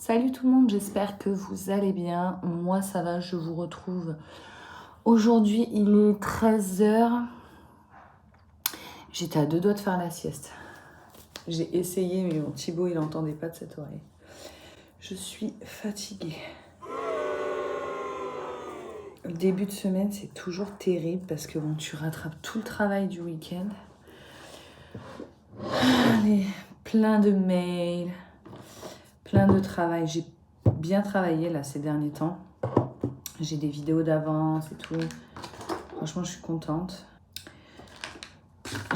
Salut tout le monde, j'espère que vous allez bien. Moi ça va, je vous retrouve. Aujourd'hui il est 13h. J'étais à 2 doigts de faire la sieste. J'ai essayé mais bon, Thibaut il n'entendait pas de cette oreille. Je suis fatiguée. Le début de semaine c'est toujours terrible parce que bon, tu rattrapes tout le travail du week-end. Allez, plein de mails, plein de travail. J'ai bien travaillé là ces derniers temps. J'ai des vidéos d'avance et tout. Franchement, je suis contente.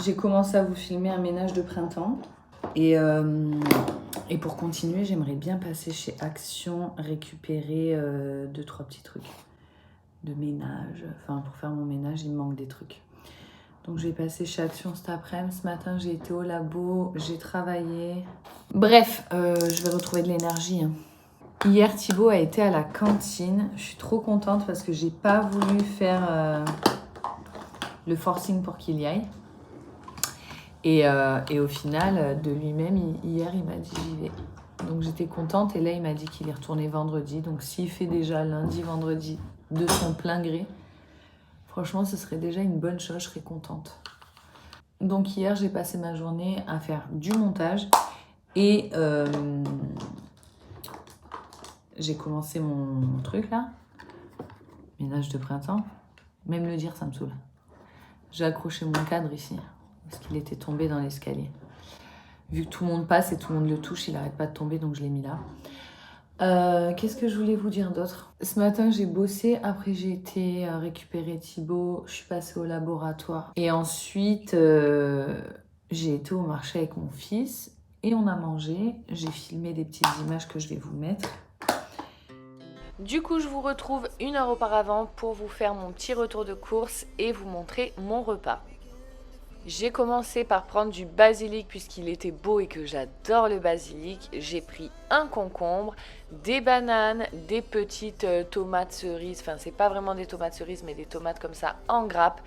J'ai commencé à vous filmer un ménage de printemps. Et pour continuer, j'aimerais bien passer chez Action, récupérer 2-3 petits trucs de ménage. Enfin, pour faire mon ménage, il me manque des trucs. Donc, je vais passer chez Action cet après-midi. Ce matin, j'ai été au labo, j'ai travaillé. Bref, je vais retrouver de l'énergie. Hier, Thibaut a été à la cantine. Je suis trop contente parce que j'ai pas voulu faire le forcing pour qu'il y aille. Et au final, de lui-même, hier, il m'a dit j'y vais. Donc j'étais contente et là, il m'a dit qu'il est retourné vendredi. Donc s'il fait déjà lundi, vendredi de son plein gré, franchement, ce serait déjà une bonne chose, je serais contente. Donc hier, j'ai passé ma journée à faire du montage et j'ai commencé mon truc là, ménage de printemps. Même le dire, ça me saoule. J'ai accroché mon cadre ici parce qu'il était tombé dans l'escalier. Vu que tout le monde passe et tout le monde le touche, il n'arrête pas de tomber, donc je l'ai mis là. Qu'est-ce que je voulais vous dire d'autre? Ce matin, j'ai bossé. Après, j'ai été récupérer Thibaut. Je suis passée au laboratoire. Et ensuite, j'ai été au marché avec mon fils. Et on a mangé. J'ai filmé des petites images que je vais vous mettre. Du coup, je vous retrouve 1 heure auparavant pour vous faire mon petit retour de course et vous montrer mon repas. J'ai commencé par prendre du basilic puisqu'il était beau et que j'adore le basilic. J'ai pris un concombre, des bananes, des petites tomates cerises. Enfin, c'est pas vraiment des tomates cerises, mais des tomates comme ça en grappe,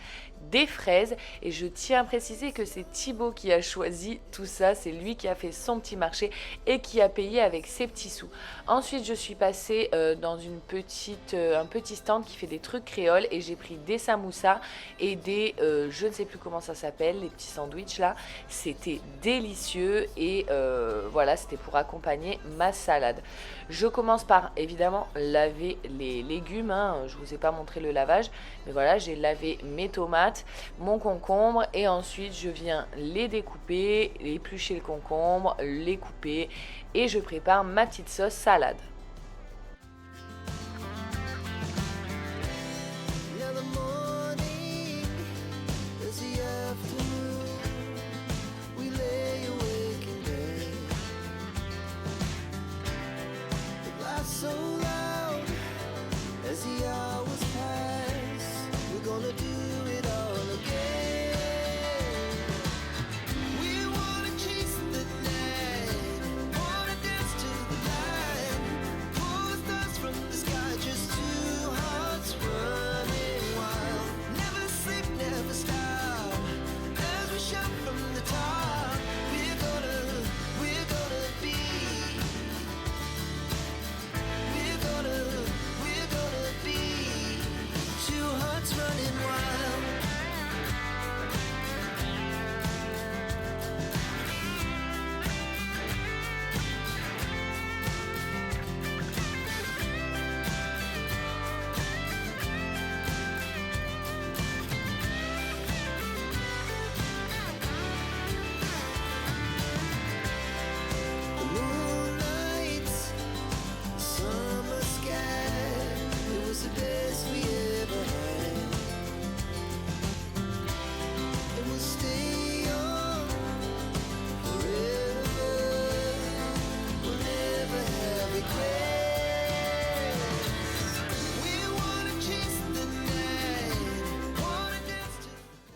des fraises. Et je tiens à préciser que c'est Thibaut qui a choisi tout ça. C'est lui qui a fait son petit marché et qui a payé avec ses petits sous. Ensuite, je suis passée dans un petit stand qui fait des trucs créoles et j'ai pris des samoussas et des, je ne sais plus comment ça s'appelle, les petits sandwichs là. C'était délicieux et voilà, c'était pour accompagner ma salade. Je commence par évidemment laver les légumes, hein. Je vous ai pas montré le lavage, mais voilà, j'ai lavé mes tomates, mon concombre et ensuite je viens les découper, éplucher le concombre, les couper et je prépare ma petite sauce salade. So loud as the hours pass, we're gonna do it all again. We wanna chase the night, wanna dance to the light, pull the stars from the sky, just two hearts running wild. Never sleep, never stop, as we shout from the top. We're gonna be. We're gonna be two hearts running wild. The moonlight, summer sky, it was the best we ever had. And we'll stay young forever. We'll never have regrets. We wanna chase the night, wanna dance to.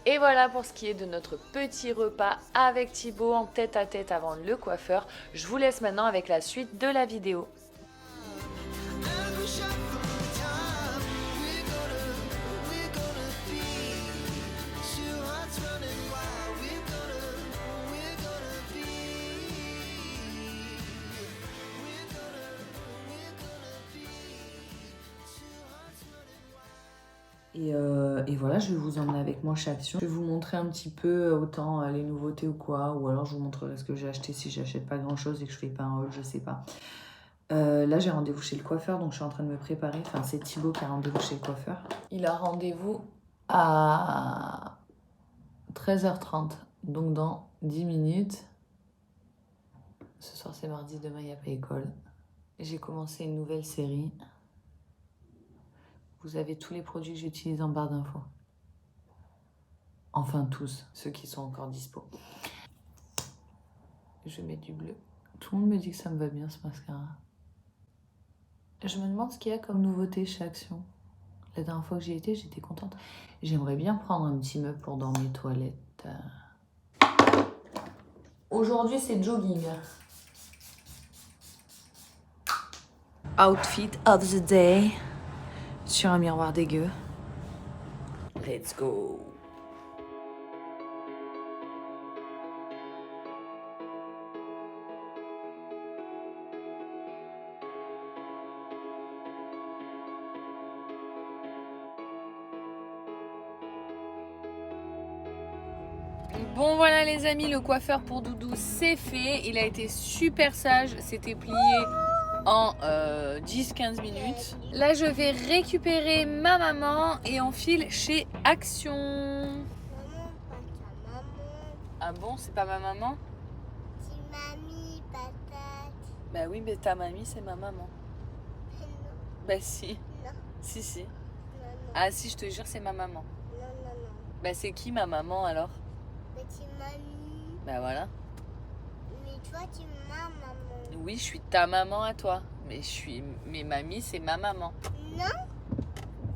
Et voilà pour ce qui est de notre petit repas avec Thibaut en tête à tête avant le coiffeur. Je vous laisse maintenant avec la suite de la vidéo. As we shout from the top, we're gonna be two hearts running wild. We're gonna be. Et voilà, je vais vous emmener avec moi chez Action. Je vais vous montrer un petit peu autant les nouveautés ou quoi, ou alors je vous montrerai ce que j'ai acheté si j'achète pas grand chose et que je fais pas un haul, je sais pas. Là j'ai rendez-vous chez le coiffeur, donc je suis en train de me préparer. Enfin c'est Thibaut qui a rendez-vous chez le coiffeur. Il a rendez-vous à 13h30, donc dans 10 minutes. Ce soir c'est mardi, demain il n'y a pas école. J'ai commencé une nouvelle série. Vous avez tous les produits que j'utilise en barre d'infos. Enfin tous, ceux qui sont encore dispo. Je mets du bleu. Tout le monde me dit que ça me va bien ce mascara. Je me demande ce qu'il y a comme nouveauté chez Action. La dernière fois que j'y étais, j'étais contente. J'aimerais bien prendre un petit meuble pour dans mes toilettes. Aujourd'hui c'est jogging. Outfit of the day. Sur un miroir dégueu. Let's go. Bon voilà les amis, le coiffeur pour Doudou c'est fait. Il a été super sage, c'était plié en 10-15 minutes. Là je vais récupérer ma maman et on file chez Action. Maman, pas ta maman. Ah bon, c'est pas ma maman? C'est mamie, patate. Bah oui, mais ta mamie c'est ma maman. Non, Bah si, non, si. non, Ah si, je te jure c'est ma maman. non, non. Bah c'est qui ma maman alors? Petit mamie. Bah voilà. Mais toi, tu es ma maman. Oui, je suis ta maman à toi. Mais mamie c'est ma maman. Non?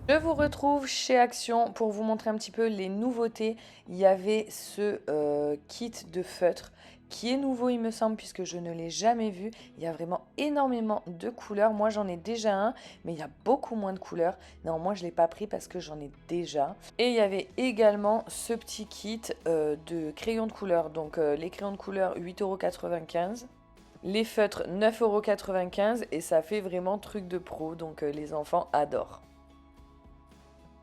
Je vous retrouve chez Action pour vous montrer un petit peu les nouveautés. Il y avait ce kit de feutre qui est nouveau il me semble puisque je ne l'ai jamais vu. Il y a vraiment énormément de couleurs. Moi j'en ai déjà un mais il y a beaucoup moins de couleurs. Non, moi je ne l'ai pas pris parce que j'en ai déjà. Et il y avait également ce petit kit de crayons de couleur. Donc les crayons de couleur 8,95 €. Les feutres 9,95 € et ça fait vraiment truc de pro. Donc les enfants adorent.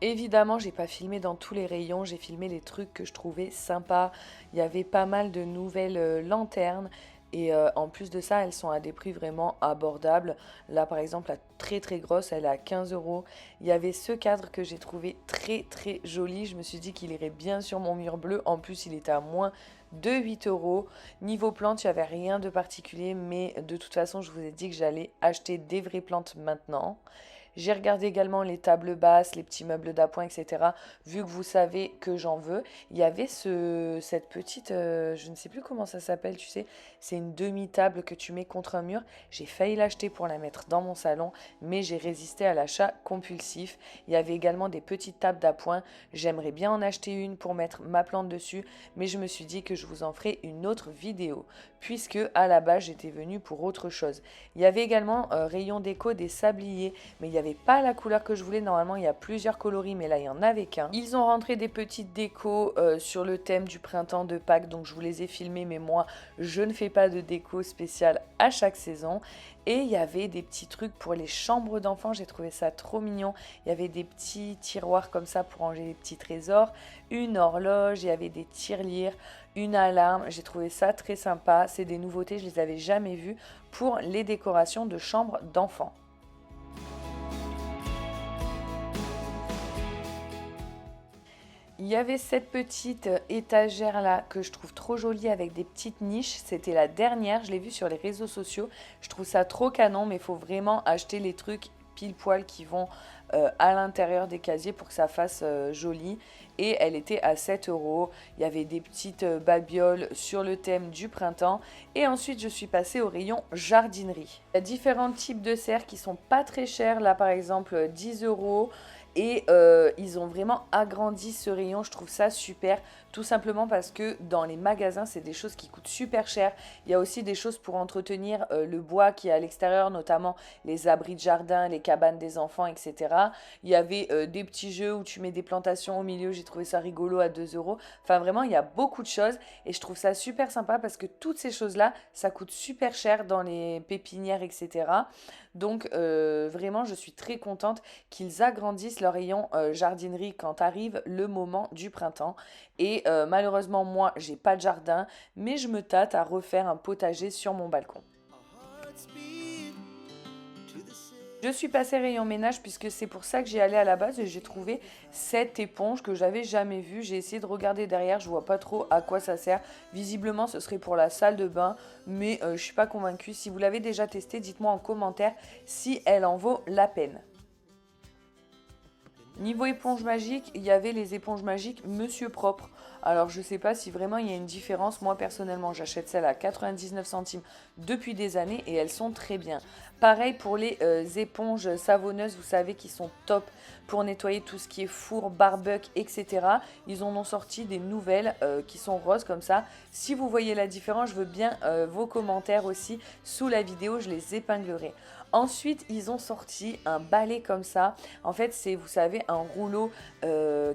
Évidemment, j'ai pas filmé dans tous les rayons, j'ai filmé les trucs que je trouvais sympas. Il y avait pas mal de nouvelles lanternes et en plus de ça, elles sont à des prix vraiment abordables. Là, par exemple, la très très grosse, elle est à 15 €. Il y avait ce cadre que j'ai trouvé très très joli. Je me suis dit qu'il irait bien sur mon mur bleu. En plus, il était à moins de 8 €. Niveau plantes, il n'y avait rien de particulier, mais de toute façon, je vous ai dit que j'allais acheter des vraies plantes maintenant. J'ai regardé également les tables basses, les petits meubles d'appoint, etc. Vu que vous savez que j'en veux. Il y avait cette petite, je ne sais plus comment ça s'appelle, tu sais. C'est une demi-table que tu mets contre un mur. J'ai failli l'acheter pour la mettre dans mon salon, mais j'ai résisté à l'achat compulsif. Il y avait également des petites tables d'appoint. J'aimerais bien en acheter une pour mettre ma plante dessus, mais je me suis dit que je vous en ferai une autre vidéo, puisque à la base j'étais venue pour autre chose. Il y avait également rayon déco des sabliers, mais il n'y avait pas la couleur que je voulais. Normalement il y a plusieurs coloris, mais là il n'y en avait qu'un. Ils ont rentré des petites décos sur le thème du printemps de Pâques, donc je vous les ai filmés, mais moi je ne fais pas de déco spéciale à chaque saison. Et il y avait des petits trucs pour les chambres d'enfants, j'ai trouvé ça trop mignon. Il y avait des petits tiroirs comme ça pour ranger les petits trésors, une horloge, il y avait des tirelires, une alarme. J'ai trouvé ça très sympa. C'est des nouveautés, je les avais jamais vues pour les décorations de chambres d'enfants. Il y avait cette petite étagère là que je trouve trop jolie avec des petites niches. C'était la dernière, je l'ai vue sur les réseaux sociaux. Je trouve ça trop canon, mais il faut vraiment acheter les trucs pile poil qui vont à l'intérieur des casiers pour que ça fasse joli. Et elle était à 7 €. Il y avait des petites babioles sur le thème du printemps. Et ensuite, je suis passée au rayon jardinerie. Il y a différents types de serres qui sont pas très chers. Là, par exemple, 10 €. Et ils ont vraiment agrandi ce rayon, je trouve ça super, tout simplement parce que dans les magasins, c'est des choses qui coûtent super cher. Il y a aussi des choses pour entretenir le bois qui est à l'extérieur, notamment les abris de jardin, les cabanes des enfants, etc. Il y avait des petits jeux où tu mets des plantations au milieu, j'ai trouvé ça rigolo à 2 €. Enfin vraiment, il y a beaucoup de choses et je trouve ça super sympa parce que toutes ces choses-là, ça coûte super cher dans les pépinières, etc. Donc vraiment, je suis très contente qu'ils agrandissent leur rayon jardinerie quand arrive le moment du printemps. Et malheureusement, moi, j'ai pas de jardin, mais je me tâte à refaire un potager sur mon balcon. Hearts beat to the city. Je suis passée rayon ménage puisque c'est pour ça que j'y allais à la base et j'ai trouvé cette éponge que j'avais jamais vue. J'ai essayé de regarder derrière, je vois pas trop à quoi ça sert. Visiblement, ce serait pour la salle de bain, mais je suis pas convaincue. Si vous l'avez déjà testé, dites-moi en commentaire si elle en vaut la peine. Niveau éponge magique, il y avait les éponges magiques Monsieur Propre. Alors je sais pas si vraiment il y a une différence. Moi personnellement j'achète celle à 99 centimes depuis des années et elles sont très bien. Pareil pour les éponges savonneuses, vous savez, qui sont top pour nettoyer tout ce qui est four, barbecue, etc. Ils en ont sorti des nouvelles qui sont roses comme ça. Si vous voyez la différence, je veux bien vos commentaires aussi sous la vidéo, je les épinglerai. Ensuite, ils ont sorti un balai comme ça. En fait, c'est, vous savez, un rouleau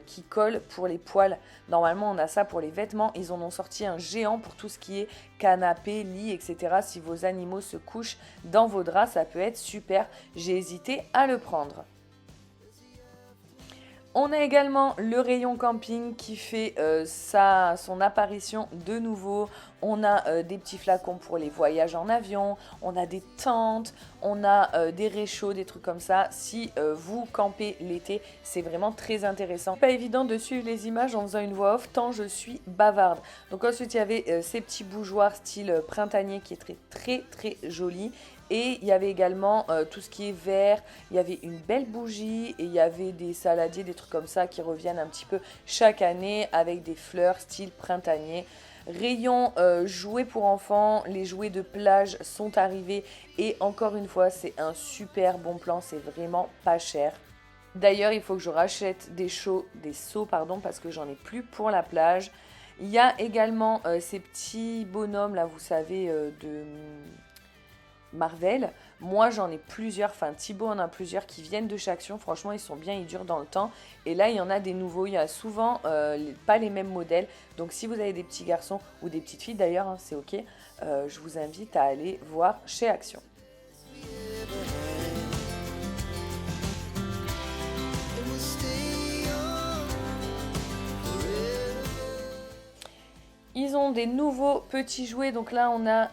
qui colle pour les poils. Normalement, on a ça pour les vêtements. Ils en ont sorti un géant pour tout ce qui est canapé, lit, etc. Si vos animaux se couchent dans vos draps, ça peut être super. J'ai hésité à le prendre. On a également le rayon camping qui fait son apparition de nouveau. On a des petits flacons pour les voyages en avion, on a des tentes, on a des réchauds, des trucs comme ça. Si vous campez l'été, c'est vraiment très intéressant. Pas évident de suivre les images en faisant une voix off tant je suis bavarde. Donc ensuite il y avait ces petits bougeoirs style printanier qui est très joli. Et il y avait également tout ce qui est vert, il y avait une belle bougie et il y avait des saladiers, des trucs comme ça qui reviennent un petit peu chaque année avec des fleurs style printanier. Rayon jouets pour enfants, les jouets de plage sont arrivés et encore une fois c'est un super bon plan, c'est vraiment pas cher. D'ailleurs il faut que je rachète des seaux parce que j'en ai plus pour la plage. Il y a également ces petits bonhommes là, vous savez, de Marvel. Moi j'en ai plusieurs, enfin Thibaut en a plusieurs qui viennent de chez Action. Franchement ils sont bien, ils durent dans le temps. Et là il y en a des nouveaux, il y a souvent pas les mêmes modèles. Donc si vous avez des petits garçons ou des petites filles d'ailleurs, hein, c'est ok, je vous invite à aller voir chez Action. And we'll stay young forever. Ils ont des nouveaux petits jouets. Donc là on a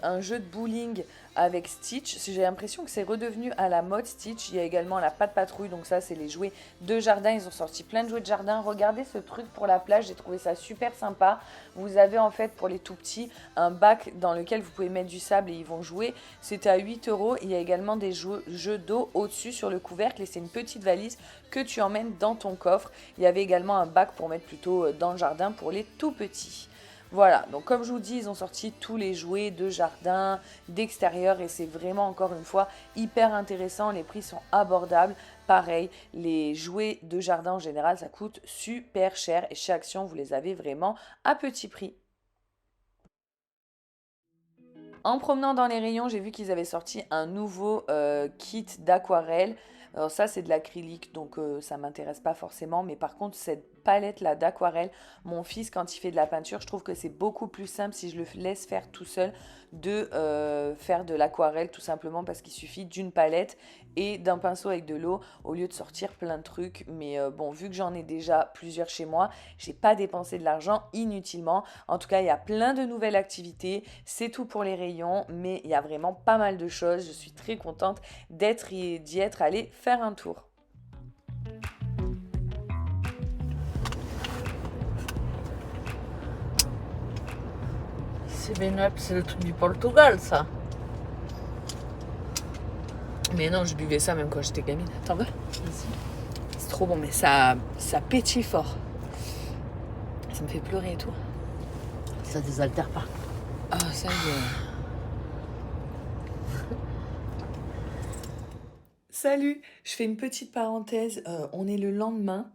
un jeu de bowling avec Stitch. J'ai l'impression que c'est redevenu à la mode Stitch. Il y a également la patte patrouille. Donc ça c'est les jouets de jardin. Ils ont sorti plein de jouets de jardin. Regardez ce truc pour la plage. J'ai trouvé ça super sympa. Vous avez en fait pour les tout petits un bac dans lequel vous pouvez mettre du sable et ils vont jouer. C'était à 8 €. Il y a également des jeux d'eau au-dessus sur le couvercle. Et c'est une petite valise que tu emmènes dans ton coffre. Il y avait également un bac pour mettre plutôt dans le jardin pour les tout petits. Voilà, donc comme je vous dis, ils ont sorti tous les jouets de jardin, d'extérieur et c'est vraiment encore une fois hyper intéressant. Les prix sont abordables. Pareil, les jouets de jardin en général, ça coûte super cher et chez Action, vous les avez vraiment à petit prix. En promenant dans les rayons, j'ai vu qu'ils avaient sorti un nouveau kit d'aquarelle. Alors ça, c'est de l'acrylique, donc ça m'intéresse pas forcément. Mais par contre, cette palette-là d'aquarelle, mon fils, quand il fait de la peinture, je trouve que c'est beaucoup plus simple si je le laisse faire tout seul de faire de l'aquarelle, tout simplement parce qu'il suffit d'une palette et d'un pinceau avec de l'eau au lieu de sortir plein de trucs. Mais bon, vu que j'en ai déjà plusieurs chez moi, j'ai pas dépensé de l'argent inutilement. En tout cas, il y a plein de nouvelles activités. C'est tout pour les rayons, mais il y a vraiment pas mal de choses. Je suis très contente d'y être allée faire un tour. Seven-Up, c'est le truc du Portugal, ça. Mais non, je buvais ça même quand j'étais gamine. T'en veux? C'est trop bon, mais ça pétille fort. Ça me fait pleurer et tout. Ça désaltère pas. Ah, ça y est. Salut, je fais une petite parenthèse, on est le lendemain.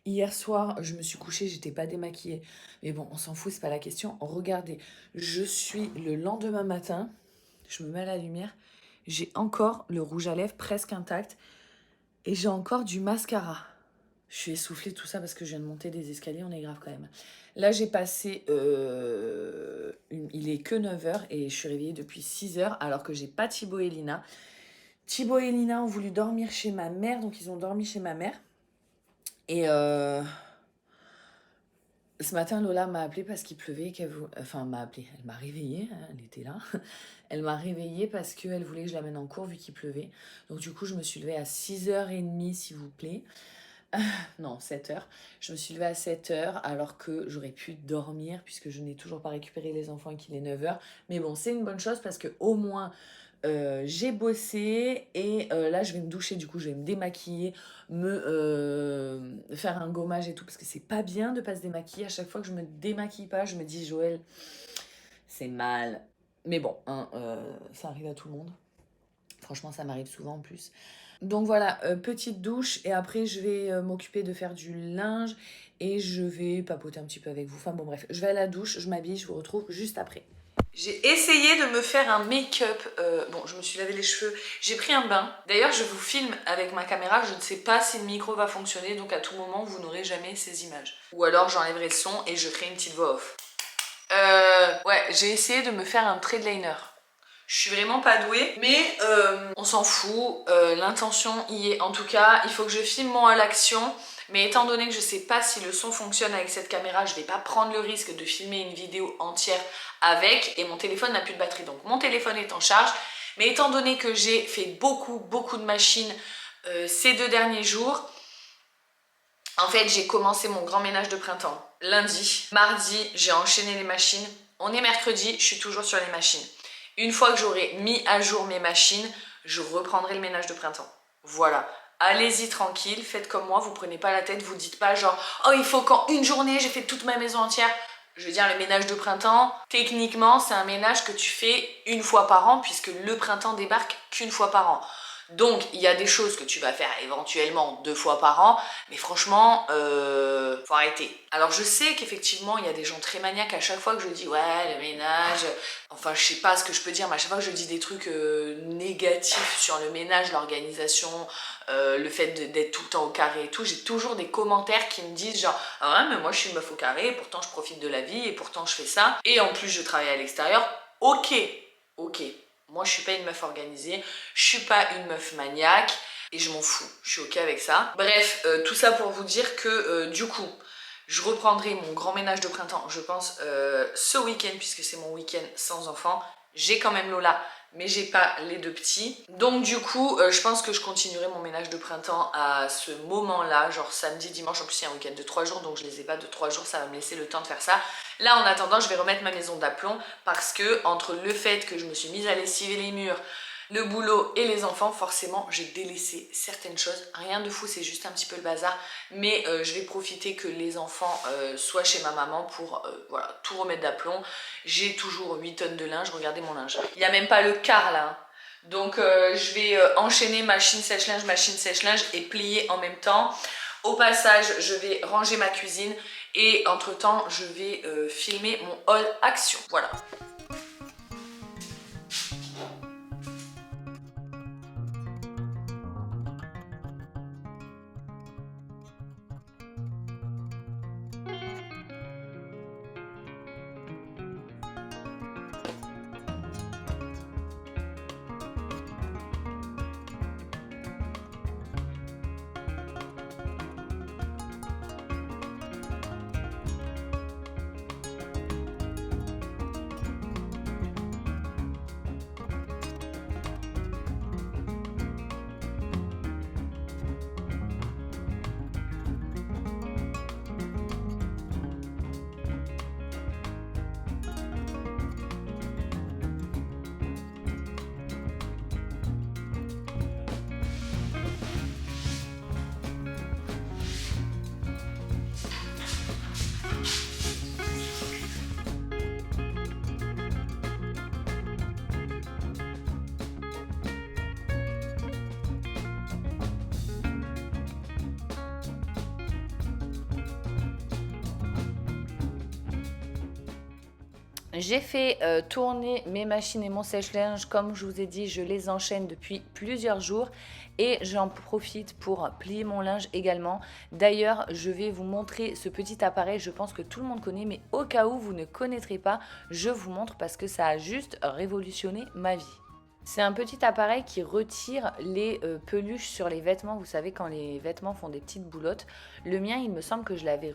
Hier soir, je me suis couchée, j'étais pas démaquillée. Mais bon, on s'en fout, c'est pas la question. Regardez, je suis le lendemain matin, je me mets à la lumière, j'ai encore le rouge à lèvres presque intact et j'ai encore du mascara. Je suis essoufflée tout ça parce que je viens de monter des escaliers, on est grave quand même. Là, j'ai passé, il est que 9h et je suis réveillée depuis 6h alors que j'ai pas Thibaut et Lina. Thibaut et Lina ont voulu dormir chez ma mère, donc ils ont dormi chez ma mère. Et ce matin, Lola m'a appelé parce qu'il pleuvait, enfin m'a appelé, elle m'a réveillée, hein, elle était là. Elle m'a réveillée parce qu'elle voulait que je l'amène en cours vu qu'il pleuvait. Donc du coup, je me suis levée à 6h30, s'il vous plaît. Non, 7h. Je me suis levée à 7h alors que j'aurais pu dormir puisque je n'ai toujours pas récupéré les enfants et qu'il est 9h. Mais bon, c'est une bonne chose parce que au moins j'ai bossé et là je vais me doucher, du coup je vais me démaquiller, faire un gommage et tout parce que c'est pas bien de pas se démaquiller. À chaque fois que je me démaquille pas, je me dis Joël, c'est mal. Mais bon, hein, ça arrive à tout le monde. Franchement, ça m'arrive souvent en plus. Donc voilà, petite douche et après je vais m'occuper de faire du linge et je vais papoter un petit peu avec vous. Enfin bon bref, je vais à la douche, je m'habille, je vous retrouve juste après. J'ai essayé de me faire un make-up, bon je me suis lavé les cheveux, j'ai pris un bain. D'ailleurs je vous filme avec ma caméra, je ne sais pas si le micro va fonctionner donc à tout moment vous n'aurez jamais ces images. Ou alors j'enlèverai le son et je ferai une petite voix off. Ouais, j'ai essayé de me faire un trait de liner. Je suis vraiment pas douée, mais on s'en fout, l'intention y est. En tout cas, il faut que je filme moi à l'action, mais étant donné que je sais pas si le son fonctionne avec cette caméra, je vais pas prendre le risque de filmer une vidéo entière avec, et mon téléphone n'a plus de batterie, donc mon téléphone est en charge. Mais étant donné que j'ai fait beaucoup de machines ces 2 derniers jours, en fait j'ai commencé mon grand ménage de printemps lundi. Mardi, j'ai enchaîné les machines. On est mercredi, je suis toujours sur les machines. Une fois que j'aurai mis à jour mes machines, je reprendrai le ménage de printemps. Voilà. Allez-y tranquille, faites comme moi, vous prenez pas la tête, vous dites pas genre « Oh, il faut qu'en une journée, j'ai fait toute ma maison entière ». Je veux dire, le ménage de printemps, techniquement, c'est un ménage que tu fais une fois par an puisque le printemps débarque qu'une fois par an. Donc, il y a des choses que tu vas faire éventuellement 2 fois par an, mais franchement, faut arrêter. Alors, je sais qu'effectivement, il y a des gens très maniaques. À chaque fois que je dis, ouais, le ménage, enfin, je sais pas ce que je peux dire, mais à chaque fois que je dis des trucs négatifs sur le ménage, l'organisation, le fait d'être tout le temps au carré et tout, j'ai toujours des commentaires qui me disent genre, ah ouais, mais moi, je suis une meuf au carré, et pourtant, je profite de la vie, et pourtant, je fais ça. Et en plus, je travaille à l'extérieur. Ok. Moi, je suis pas une meuf organisée, je suis pas une meuf maniaque et je m'en fous, je suis ok avec ça. Bref, tout ça pour vous dire que du coup, je reprendrai mon grand ménage de printemps, je pense, ce week-end puisque c'est mon week-end sans enfants. J'ai quand même Lola, mais j'ai pas les 2 petits. Donc du coup, je pense que je continuerai mon ménage de printemps à ce moment-là, genre samedi, dimanche. En plus, il y a un week-end de 3 jours, donc je les ai pas de 3 jours, ça va me laisser le temps de faire ça. Là, en attendant, je vais remettre ma maison d'aplomb parce que entre le fait que je me suis mise à lessiver les murs, le boulot et les enfants, forcément, j'ai délaissé certaines choses. Rien de fou, c'est juste un petit peu le bazar. Mais je vais profiter que les enfants soient chez ma maman pour voilà, tout remettre d'aplomb. J'ai toujours 8 tonnes de linge, regardez mon linge. Il n'y a même pas le quart là. Hein. Donc je vais enchaîner machine sèche-linge et plier en même temps. Au passage, je vais ranger ma cuisine et entre-temps, je vais filmer mon haul action. Voilà. J'ai fait tourner mes machines et mon sèche-linge, comme je vous ai dit, je les enchaîne depuis plusieurs jours et j'en profite pour plier mon linge également. D'ailleurs, je vais vous montrer ce petit appareil, je pense que tout le monde connaît, mais au cas où vous ne connaîtrez pas, je vous montre parce que ça a juste révolutionné ma vie. C'est un petit appareil qui retire les peluches sur les vêtements. Vous savez, quand les vêtements font des petites boulottes. Le mien, il me semble que je l'avais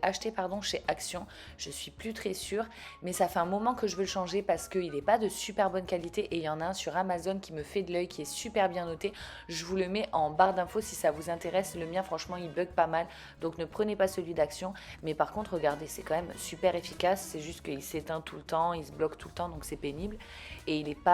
acheté chez Action. Je suis plus très sûre, mais ça fait un moment que je veux le changer parce qu'il n'est pas de super bonne qualité. Et il y en a un sur Amazon qui me fait de l'œil, qui est super bien noté. Je vous le mets en barre d'infos si ça vous intéresse. Le mien, franchement, il bug pas mal. Donc ne prenez pas celui d'Action. Mais par contre, regardez, c'est quand même super efficace. C'est juste qu'il s'éteint tout le temps, il se bloque tout le temps, donc c'est pénible. Et il n'est pas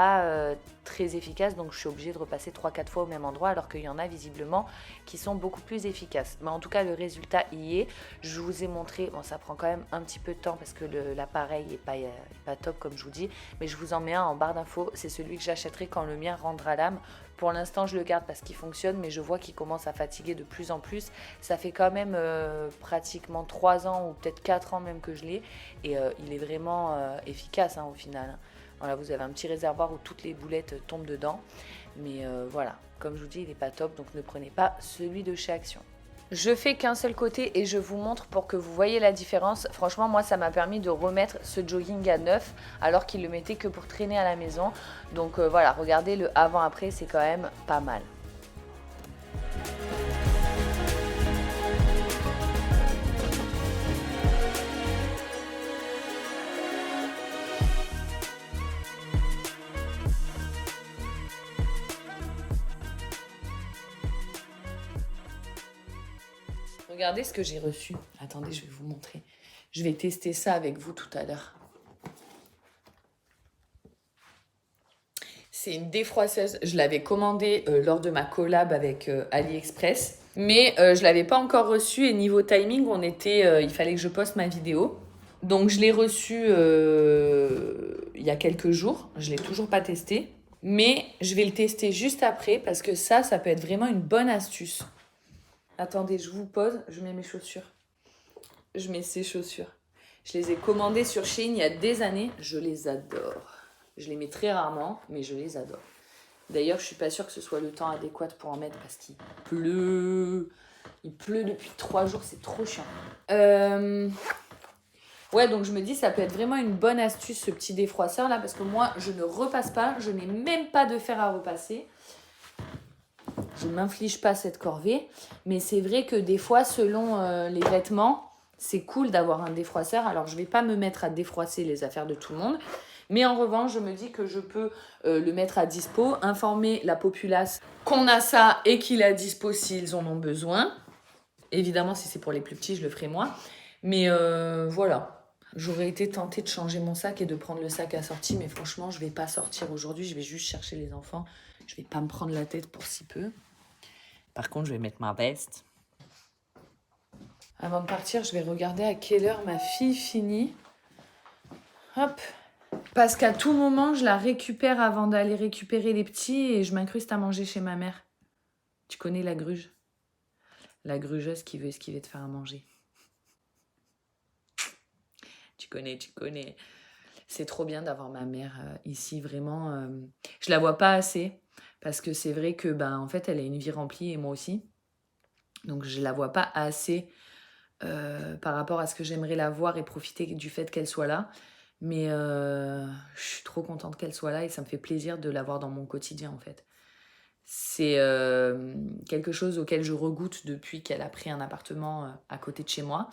très efficace, donc je suis obligée de repasser 3-4 fois au même endroit, alors qu'il y en a visiblement qui sont beaucoup plus efficaces. Mais en tout cas, le résultat y est. Je vous ai montré, bon, ça prend quand même un petit peu de temps parce que l'appareil n'est pas top, comme je vous dis, mais je vous en mets un en barre d'infos. C'est celui que j'achèterai quand le mien rendra l'âme. Pour l'instant, je le garde parce qu'il fonctionne, mais je vois qu'il commence à fatiguer de plus en plus. Ça fait quand même pratiquement 3 ans ou peut-être 4 ans même que je l'ai, et il est vraiment efficace au final. Voilà, vous avez un petit réservoir où toutes les boulettes tombent dedans. Mais voilà, comme je vous dis, il n'est pas top, donc ne prenez pas celui de chez Action. Je fais qu'un seul côté et je vous montre pour que vous voyez la différence. Franchement, moi, ça m'a permis de remettre ce jogging à neuf alors qu'il le mettait que pour traîner à la maison. Donc voilà, regardez le avant-après, c'est quand même pas mal. Regardez ce que j'ai reçu. Attendez, je vais vous montrer. Je vais tester ça avec vous tout à l'heure. C'est une défroisseuse. Je l'avais commandée lors de ma collab avec AliExpress. Mais je ne l'avais pas encore reçue. Et niveau timing, il fallait que je poste ma vidéo. Donc je l'ai reçue il y a quelques jours. Je ne l'ai toujours pas testé. Mais je vais le tester juste après parce que ça peut être vraiment une bonne astuce. Attendez, je vous pose, je mets mes chaussures. Je mets ces chaussures. Je les ai commandées sur Shein il y a des années. Je les adore. Je les mets très rarement, mais je les adore. D'ailleurs, je suis pas sûre que ce soit le temps adéquat pour en mettre parce qu'il pleut. Il pleut depuis 3 jours, c'est trop chiant. Ouais, donc je me dis, ça peut être vraiment une bonne astuce, ce petit défroisseur là, parce que moi, je ne repasse pas. Je n'ai même pas de fer à repasser. Je ne m'inflige pas cette corvée, mais c'est vrai que des fois, selon les vêtements, c'est cool d'avoir un défroisseur. Alors, je ne vais pas me mettre à défroisser les affaires de tout le monde, mais en revanche, je me dis que je peux le mettre à dispo, informer la populace qu'on a ça et qu'il est à dispo s'ils en ont besoin. Évidemment, si c'est pour les plus petits, je le ferai moi. Mais voilà, j'aurais été tentée de changer mon sac et de prendre le sac assorti, mais franchement, je ne vais pas sortir aujourd'hui, je vais juste chercher les enfants. Je vais pas me prendre la tête pour si peu. Par contre, je vais mettre ma veste. Avant de partir, je vais regarder à quelle heure ma fille finit. Hop. Parce qu'à tout moment, je la récupère avant d'aller récupérer les petits et je m'incruste à manger chez ma mère. Tu connais la gruge? La grugeuse qui veut esquiver de faire à manger. Tu connais. C'est trop bien d'avoir ma mère ici, vraiment. Je la vois pas assez. Parce que c'est vrai que, en fait, elle a une vie remplie et moi aussi. Donc, je la vois pas assez par rapport à ce que j'aimerais la voir et profiter du fait qu'elle soit là. Mais je suis trop contente qu'elle soit là et ça me fait plaisir de la voir dans mon quotidien, en fait. C'est quelque chose auquel je regoute depuis qu'elle a pris un appartement à côté de chez moi.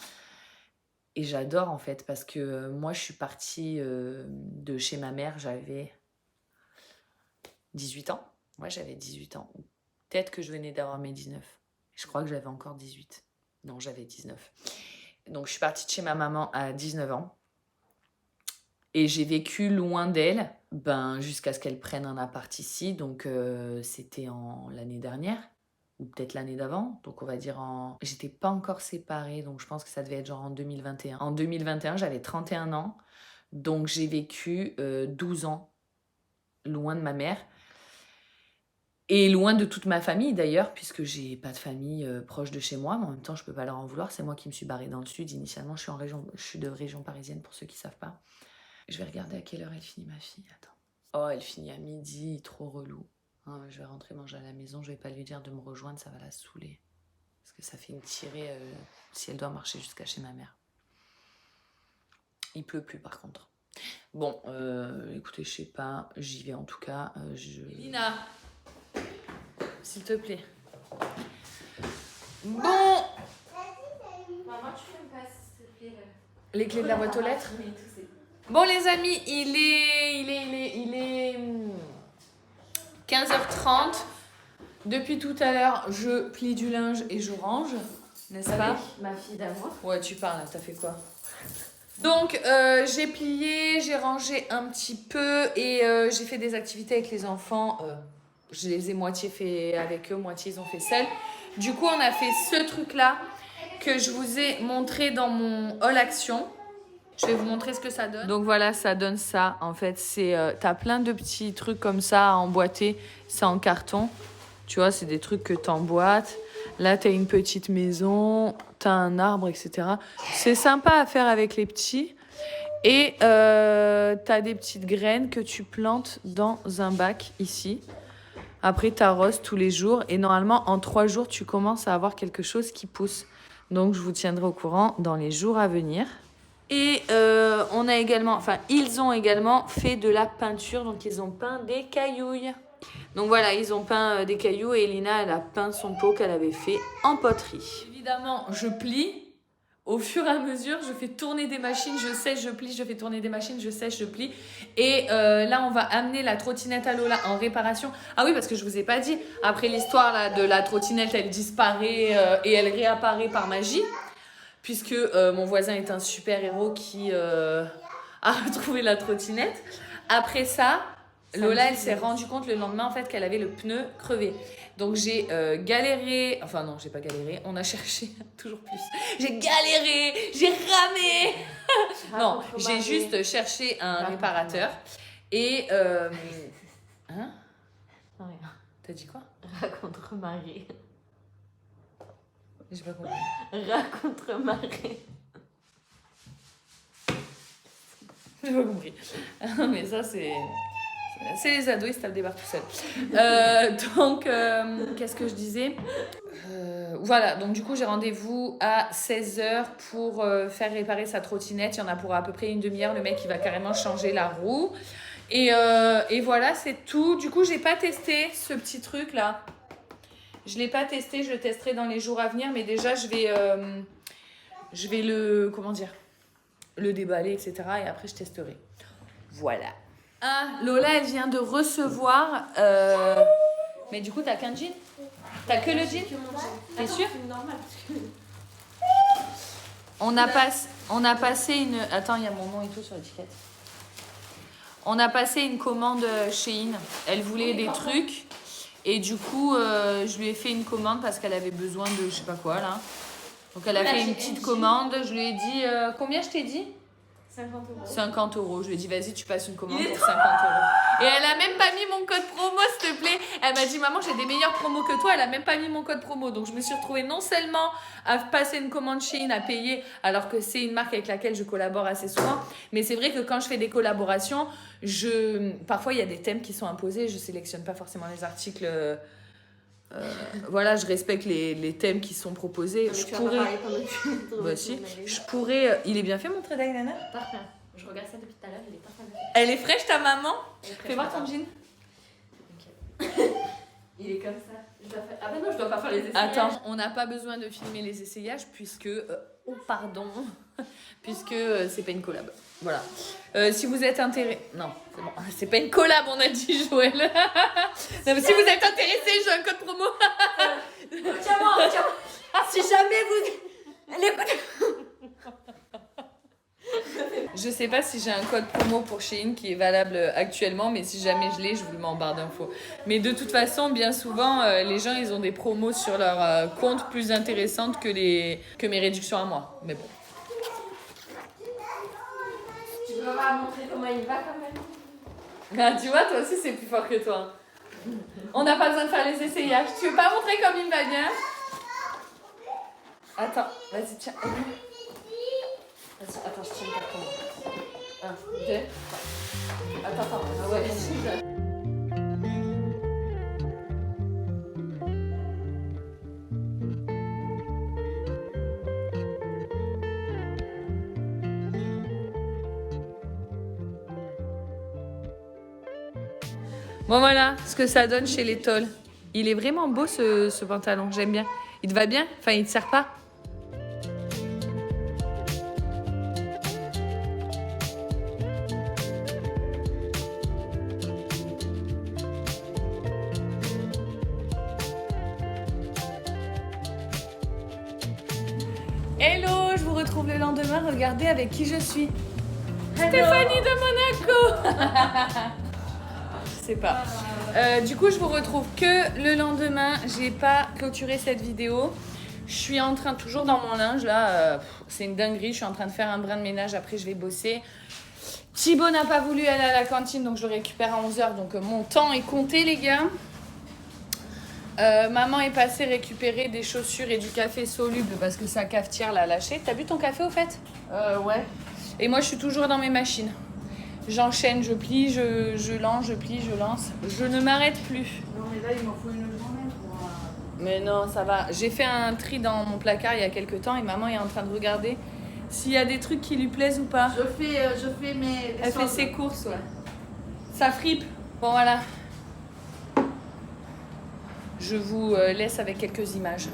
Et j'adore, en fait, parce que moi, je suis partie de chez ma mère, j'avais 18 ans. Moi, j'avais 18 ans. Peut-être que je venais d'avoir mes 19. Je crois que j'avais encore 18. Non, j'avais 19. Donc, je suis partie de chez ma maman à 19 ans. Et j'ai vécu loin d'elle jusqu'à ce qu'elle prenne un appart ici. Donc, c'était l'année dernière. Ou peut-être l'année d'avant. Donc, on va dire J'étais pas encore séparée. Donc, je pense que ça devait être genre en 2021. En 2021, j'avais 31 ans. Donc, j'ai vécu 12 ans loin de ma mère. Et loin de toute ma famille d'ailleurs, puisque j'ai pas de famille proche de chez moi, mais en même temps je peux pas leur en vouloir, c'est moi qui me suis barrée dans le sud. Initialement je suis de région parisienne pour ceux qui savent pas. Je vais regarder à quelle heure elle finit ma fille, attends. Oh, elle finit à midi, trop relou. Je vais rentrer manger à la maison, je vais pas lui dire de me rejoindre, ça va la saouler. Parce que ça fait une tirée si elle doit marcher jusqu'à chez ma mère. Il pleut plus par contre. Bon, écoutez, je sais pas, j'y vais en tout cas. Lina, s'il te plaît. Bon, Maman, tu peux me passer, s'il te plaît, les clés de la boîte aux lettres. Oui, tout c'est. Bon les amis, il est 15h30. Depuis tout à l'heure, je plie du linge et je range, n'est-ce pas? Ma fille d'amour. Ouais, tu parles, t'as fait quoi? Donc, j'ai plié, j'ai rangé un petit peu et j'ai fait des activités avec les enfants. Je les ai moitié fait avec eux, moitié ils ont fait seuls. Du coup, on a fait ce truc-là que je vous ai montré dans mon haul action. Je vais vous montrer ce que ça donne. Donc voilà, ça donne ça. En fait, c'est t'as plein de petits trucs comme ça à emboîter. C'est en carton. Tu vois, c'est des trucs que t'emboîtes. Là, t'as une petite maison, t'as un arbre, etc. C'est sympa à faire avec les petits. Et t'as des petites graines que tu plantes dans un bac ici. Après, t'arroses tous les jours. Et normalement, en 3 jours, tu commences à avoir quelque chose qui pousse. Donc, je vous tiendrai au courant dans les jours à venir. Et on a également, enfin, ils ont également fait de la peinture. Donc, ils ont peint des caillouilles. Donc voilà, ils ont peint des cailloux et Lina, elle a peint son pot qu'elle avait fait en poterie. Évidemment, je plie. Au fur et à mesure, je fais tourner des machines, je sèche, je plie, je fais tourner des machines, je sèche, je plie. Et là, on va amener la trottinette à Lola en réparation. Ah oui, parce que je vous ai pas dit, après l'histoire là, de la trottinette, elle disparaît et elle réapparaît par magie. Puisque mon voisin est un super-héros qui a retrouvé la trottinette. Après ça, Lola, elle s'est rendue compte le lendemain en fait qu'elle avait le pneu crevé. Donc j'ai galéré, enfin non, j'ai pas galéré, on a cherché toujours plus. J'ai galéré, j'ai ramé. Non, j'ai juste cherché un réparateur. Et hein? Non, rien. T'as dit quoi? Raconte Marie. J'ai pas compris. Raconte Marie. J'ai pas compris. Mais ça, c'est les ados, ils se tapent des barres tout seuls. Donc, qu'est-ce que je disais? Voilà, donc du coup, j'ai rendez-vous à 16h pour faire réparer sa trottinette. Il y en a pour à peu près une demi-heure. Le mec, il va carrément changer la roue. Et voilà, c'est tout. Du coup, j'ai pas testé ce petit truc-là. Je l'ai pas testé, je le testerai dans les jours à venir. Mais déjà, je vais le... Comment dire? Le déballer, etc. Et après, je testerai. Voilà. Ah, Lola, elle vient de recevoir... Mais du coup, t'as qu'un jean? T'as que le jean? T'es sûre? On a passé une... Attends, il y a mon nom et tout sur l'étiquette. On a passé une commande chez In. Elle voulait des trucs. Et du coup, je lui ai fait une commande parce qu'elle avait besoin de je sais pas quoi, là. Donc, elle a fait une petite commande. Je lui ai dit... combien je t'ai dit? 50 €. 50 €. Je lui ai dit, vas-y, tu passes une commande pour 50 €. Et elle a même pas mis mon code promo, s'il te plaît. Elle m'a dit, maman, j'ai des meilleurs promos que toi. Elle a même pas mis mon code promo. Donc, je me suis retrouvée non seulement à passer une commande chez In à payer, alors que c'est une marque avec laquelle je collabore assez souvent. Mais c'est vrai que quand je fais des collaborations, parfois, il y a des thèmes qui sont imposés. Je sélectionne pas forcément les articles. Voilà, je respecte les thèmes qui sont proposés. Je pourrais. Il est bien fait mon trait d'eyeliner? Parfait. Je regarde ça depuis tout à l'heure, il est parfait. Elle est fraîche ta maman? Elle est fraîche, Fais voir ton maman. jean. Il est comme ça. Je dois faire... Ah ben non, je dois pas faire les essayages. Attends, on n'a pas besoin de filmer les essayages puisque... oh pardon. Puisque c'est pas une collab. Voilà. Si vous êtes intéressé... Non, c'est bon. C'est pas une collab, on a dit, Joël. Non, mais si vous êtes intéressé, j'ai un code promo. Tiens-moi, tiens-moi. Si jamais vous... Je sais pas si j'ai un code promo pour Shein qui est valable actuellement, mais si jamais je l'ai, je vous le mets en barre d'infos. Mais de toute façon, bien souvent, les gens, ils ont des promos sur leur compte plus intéressantes que mes réductions à moi. Mais bon. Tu peux pas montrer comment il va quand même? Ah, tu vois, toi aussi, c'est plus fort que toi. On n'a pas besoin de faire les essayages. Tu veux pas montrer comme il va bien? Attends, vas-y, tiens. Vas-y, attends, je tiens le carton. 1, 2, 3. Attends. Ah ouais, vas-y. Bon voilà ce que ça donne chez les Tolls. Il est vraiment beau ce pantalon, j'aime bien. Il te va bien? Enfin, il te sert pas? Hello, je vous retrouve le lendemain. Regardez avec qui je suis. Stéphanie de Monaco. Je sais pas. Du coup, je vous retrouve que le lendemain. J'ai pas clôturé cette vidéo. Je suis en train, toujours dans mon linge là. C'est une dinguerie. Je suis en train de faire un brin de ménage. Après, je vais bosser. Thibaut n'a pas voulu aller à la cantine, donc je le récupère à 11h. Donc mon temps est compté, les gars. Maman est passée récupérer des chaussures et du café soluble parce que sa cafetière l'a lâché. T'as bu ton café au fait? Ouais. Et moi je suis toujours dans mes machines. J'enchaîne, je plie, je lance, je plie, je lance. Je ne m'arrête plus. Non, mais là, il m'en faut une journée pour... Mais non, ça va. J'ai fait un tri dans mon placard il y a quelques temps et maman est en train de regarder s'il y a des trucs qui lui plaisent ou pas. Je fais mes... Elle fait ses courses, ouais. Ça fripe. Bon voilà. Je vous laisse avec quelques images.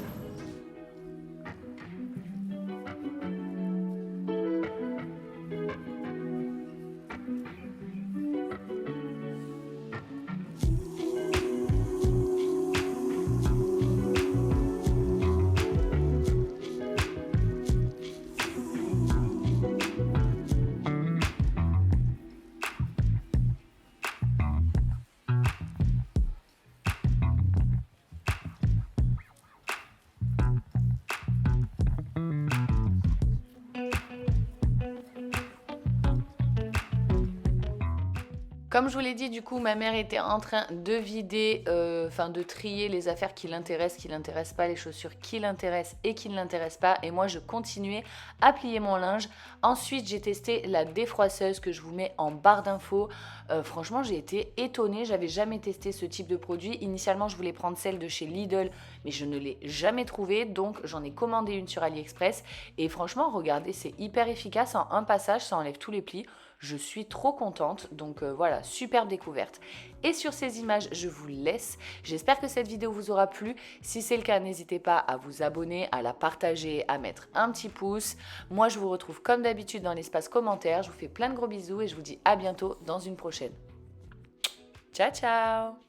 Comme je vous l'ai dit, du coup, ma mère était en train de vider, de trier les affaires qui l'intéressent pas, les chaussures qui l'intéressent et qui ne l'intéressent pas. Et moi, je continuais à plier mon linge. Ensuite, j'ai testé la défroisseuse que je vous mets en barre d'infos. Franchement, j'ai été étonnée. J'avais jamais testé ce type de produit. Initialement, je voulais prendre celle de chez Lidl, mais je ne l'ai jamais trouvée. Donc, j'en ai commandé une sur AliExpress. Et franchement, regardez, c'est hyper efficace. En un passage, ça enlève tous les plis. Je suis trop contente, donc voilà, superbe découverte. Et sur ces images, je vous laisse. J'espère que cette vidéo vous aura plu. Si c'est le cas, n'hésitez pas à vous abonner, à la partager, à mettre un petit pouce. Moi, je vous retrouve comme d'habitude dans l'espace commentaire. Je vous fais plein de gros bisous et je vous dis à bientôt dans une prochaine. Ciao, ciao!